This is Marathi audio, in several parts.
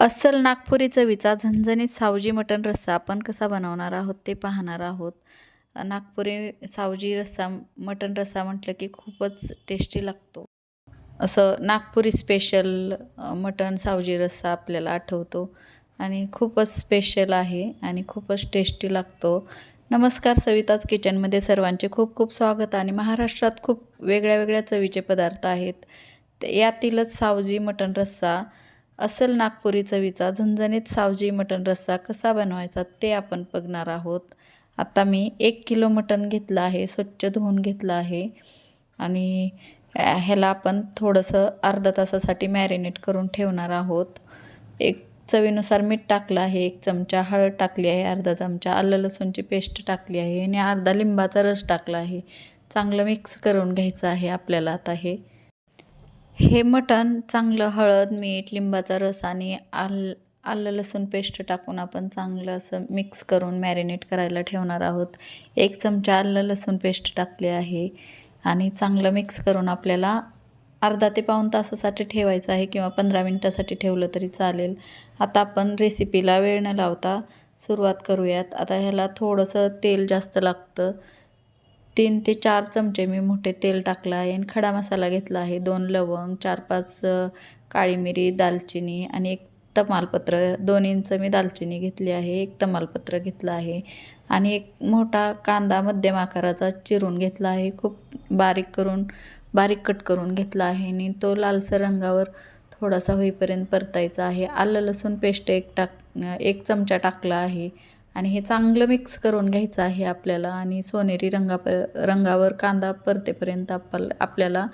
अस्सल नागपुरी चवीचा झणझणीत सावजी मटण रस्सा आपण कसा बनवणार आहोत ते पाहणार आहोत. नागपुरी सावजी रस्सा मटण रस्सा म्हटलं की खूपच टेस्टी लागतो. असं नागपुरी स्पेशल मटण सावजी रस्सा आपल्याला आठवतो आणि खूपच स्पेशल आहे आणि खूपच टेस्टी लागतो. नमस्कार, सविताज किचनमध्ये सर्वांचे खूप खूप स्वागत. आणि महाराष्ट्रात खूप वेगळ्या वेगळ्या चवीचे पदार्थ आहेत. यातीलच सावजी मटण रस्सा, अस्सल नागपुरी चवीचा झणझणीत सावजी मटण रस्सा कसा बनवायचा ते आपण बघणार आहोत. आता मी 1 किलो मटण घेतलं आहे, स्वच्छ धुवून घेतलं आहे आणि ह्याला आपण थोडंसं अर्धा तासासाठी मॅरिनेट करून ठेवणार आहोत. एक चवीनुसार मीठ टाकलं आहे, 1 चमचा हळद टाकली आहे, अर्धा चमचा आलं लसूणची पेस्ट टाकली आहे आणि अर्धा लिंबाचा रस टाकला आहे. चांगलं मिक्स करून घ्यायचं आहे आपल्याला. आता हे मटण चांगलं हळद, मीठ, लिंबाचा रस आणि आलं लसूण पेस्ट टाकून आपण चांगलं असं मिक्स करून मॅरिनेट करायला ठेवणार आहोत. 1 चमचा आलं लसूण पेस्ट टाकली आहे आणि चांगलं मिक्स करून आपल्याला अर्धा ते पाऊण तासासाठी ठेवायचं आहे किंवा 15 मिनिटासाठी ठेवलं तरी चालेल. आता आपण रेसिपीला वेळ न लावता सुरुवात करूयात. आता ह्याला थोडंसं तेल जास्त लागतं. 3 ते 4 चमचे मी मोठे तेल टाकलं आहे आणि खडा मसाला घेतला आहे. 2 लवंग, 4-5 काळी मिरी, दालचिनी आणि 1 तमालपत्र. 2 इंच मी दालचिनी घेतली आहे, 1 तमालपत्र घेतलं आहे आणि 1 मोठा कांदा मध्यम आकाराचा चिरून घेतला आहे. खूप बारीक कट करून घेतला आहे आणि तो लालसर रंगावर थोडासा होईपर्यंत परतायचा आहे. आलं लसूण पेस्ट 1 चमचा टाकला आहे आणि हे चांगलं मिक्स करून घ्यायचं आहे आपल्याला. आणि सोनेरी रंगावर कांदा परतेपर्यंत आपल्याला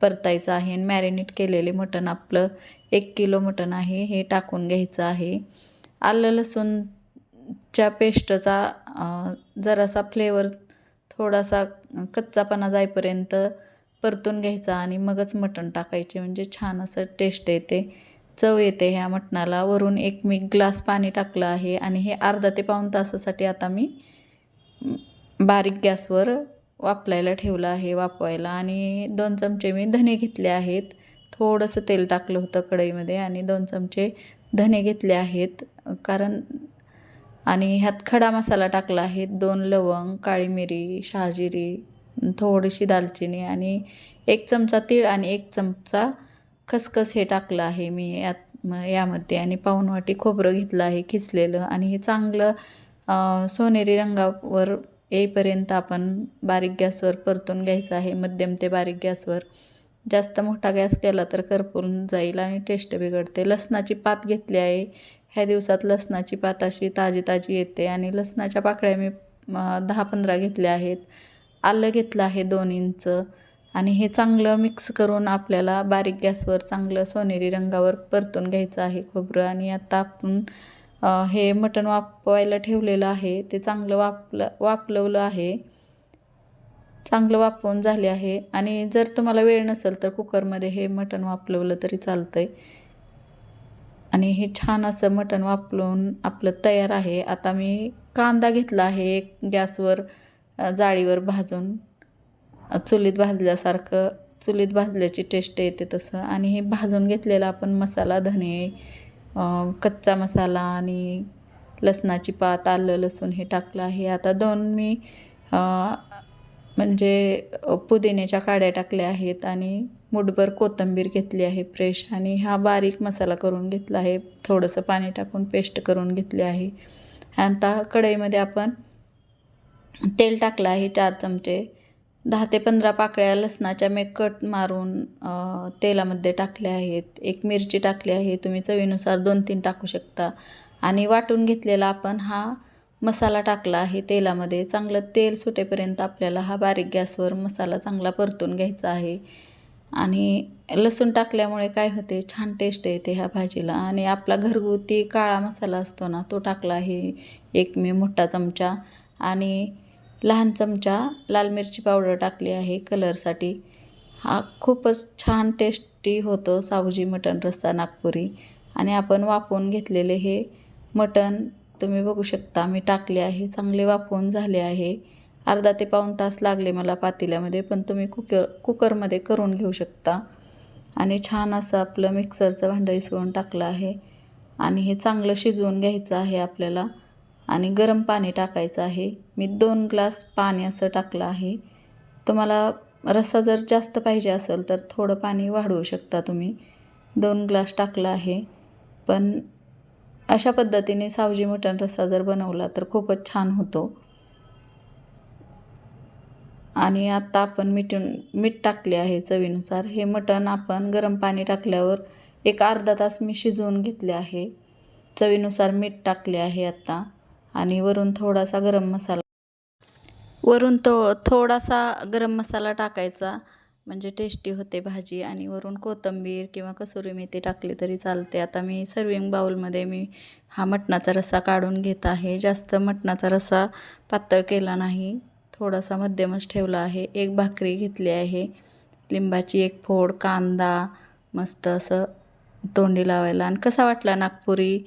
परतायचं आहे. आणि मॅरिनेट केलेले मटण, आपलं 1 किलो मटण आहे, हे टाकून घ्यायचं आहे. आलं लसूणच्या पेस्टचा जरासा फ्लेवर, थोडासा कच्चापणा जाईपर्यंत परतून घ्यायचा आणि मगच मटण टाकायचे, म्हणजे छान असं टेस्ट येते, चव येते ह्या मटणाला. वरून 1 ग्लास पाणी टाकलं आहे आणि हे अर्धा ते पाऊण तासासाठी आता मी बारीक गॅसवर वाफवायला ठेवलं आहे, आणि 2 चमचे मी धने घेतले आहेत. थोडंसं तेल टाकलं होतं कढईमध्ये आणि 2 चमचे धने घेतले आहेत आणि ह्यात खडा मसाला टाकला आहे. 2 लवंग, काळी मिरी, शहाजिरी, थोडीशी दालचिनी आणि 1 चमचा तीळ आणि 1 चमचा खसखस हे टाकलं आहे मी यामध्ये. आणि पाऊण वाटी खोबरं घेतलं आहे खिसलेलं आणि हे चांगलं सोनेरी रंगावर येईपर्यंत आपण बारीक गॅसवर परतून घ्यायचं आहे, मध्यम ते बारीक गॅसवर. जास्त मोठा गॅस केला तर करपून जाईल आणि टेस्ट बिघडते. लसणाची पात घेतली आहे. ह्या दिवसात लसणाची पात अशी ताजी ताजी येते आणि लसणाच्या पाकळ्या मी 10-15 घेतल्या आहेत. आलं घेतलं आहे 2 इंच आणि हे चांगलं मिक्स करून आपल्याला बारीक गॅसवर चांगलं सोनेरी रंगावर परतून घ्यायचं आहे खोबरं. आणि आता आपण हे मटण वाफवायला ठेवलेलं आहे, ते चांगलं वाफलवलं आहे, चांगलं वाफवून झाले आहे. आणि जर तुम्हाला वेळ नसेल तर कुकरमध्ये हे मटण वाफलवलं तरी चालतंय. आणि हे छान असं मटण वाफलवून आपलं तयार आहे. आता मी कांदा घेतला आहे गॅसवर जाळीवर भाजून, चुलीत भाजल्याची टेस्ट येते तसं. आणि हे भाजून घेतलेला आपण मसाला, धने, कच्चा मसाला आणि लसणाची पात, आलं लसूण हे टाकलं आहे. आता 2 मी म्हणजे पुदिन्याच्या काड्या टाकल्या आहेत आणि मुठभर कोथिंबीर घेतली आहे फ्रेश. आणि हा बारीक मसाला करून घेतला आहे, थोडंसं पाणी टाकून पेस्ट करून घेतली आहे. आता कढईमध्ये आपण तेल टाकलं आहे 4 चमचे. 10 ते 15 पाकळ्या लसणाच्या मी कट मारून तेलामध्ये टाकल्या आहेत. 1 मिरची टाकली आहे, तुम्ही चवीनुसार 2-3 टाकू शकता. आणि वाटून घेतलेला आपण हा मसाला टाकला आहे तेलामध्ये. चांगलं तेल सुटेपर्यंत आपल्याला हा बारीक गॅसवर मसाला चांगला परतून घ्यायचा आहे. आणि लसूण टाकल्यामुळे काय होते, छान टेस्ट येते ह्या भाजीला. आणि आपला घरगुती काळा मसाला असतो ना, तो टाकला आहे 1 मी मोठा चमचा. आणि लहान चमचा लाल मिरची पावडर टाकली आहे कलरसाठी. हा खूपच छान टेस्टी होतो सावजी मटण रस्सा नागपुरी. आणि आपण वाफवून घेतलेले हे मटण तुम्ही बघू शकता, मी टाकले आहे, चांगले वाफवून झाले आहे. अर्धा ते पाऊण तास लागले मला पातेल्यामध्ये, पण तुम्ही कुकरमध्ये करून घेऊ शकता. आणि छान असं आपलं मिक्सरचं भांडं इसळून टाकलं आहे आणि हे चांगलं शिजवून घ्यायचं आहे आपल्याला. आणि गरम पाणी टाकायचं आहे. मी 2 ग्लास पाणी असं टाकलं आहे. तुम्हाला रस्सा जर जास्त पाहिजे असेल तर थोडं पाणी वाढवू शकता तुम्ही. 2 ग्लास टाकलं आहे. पण अशा पद्धतीने सावजी मटण रस्सा जर बनवला तर खूपच छान होतो. आणि आता आपण मीठ टाकले आहे चवीनुसार. हे मटण आपण गरम पाणी टाकल्यावर एक अर्धा तास मी शिजवून घेतले आहे. चवीनुसार मीठ टाकले आहे आता. आणि वरून थोडासा गरम मसाला टाकायचा, म्हणजे टेस्टी होते भाजी. आणि वरून कोथिंबीर किंवा कसुरी मेथी टाकली तरी चालते. आता मी सर्विंग बाउलमध्ये हा मटणाचा रस्सा काढून घेत आहे. जास्त मटणाचा रस्सा पातळ केला नाही, थोडासा मध्यमच ठेवला आहे. एक भाकरी घेतली आहे, लिंबाची एक फोड, कांदा मस्त असं तोंडी लावायला. आणि कसा वाटला नागपुरी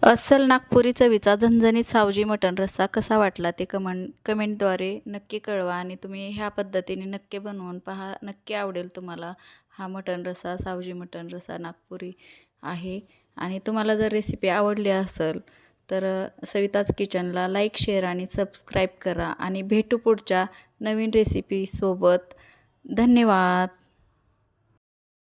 अस्सल नागपुरी चवीचा झणझणीत सावजी मटण रस्सा कसा वाटला ते कमेंटद्वारे नक्की कळवा. आणि तुम्ही ह्या पद्धतीने नक्की बनवून पहा, नक्की आवडेल तुम्हाला. हा मटण रस्सा, सावजी मटण रस्सा नागपुरी आहे. आणि तुम्हाला जर रेसिपी आवडली असेल तर सविताज किचनला लाईक, शेअर आणि सबस्क्राईब करा. आणि भेटू पुढच्या नवीन रेसिपीसोबत. धन्यवाद.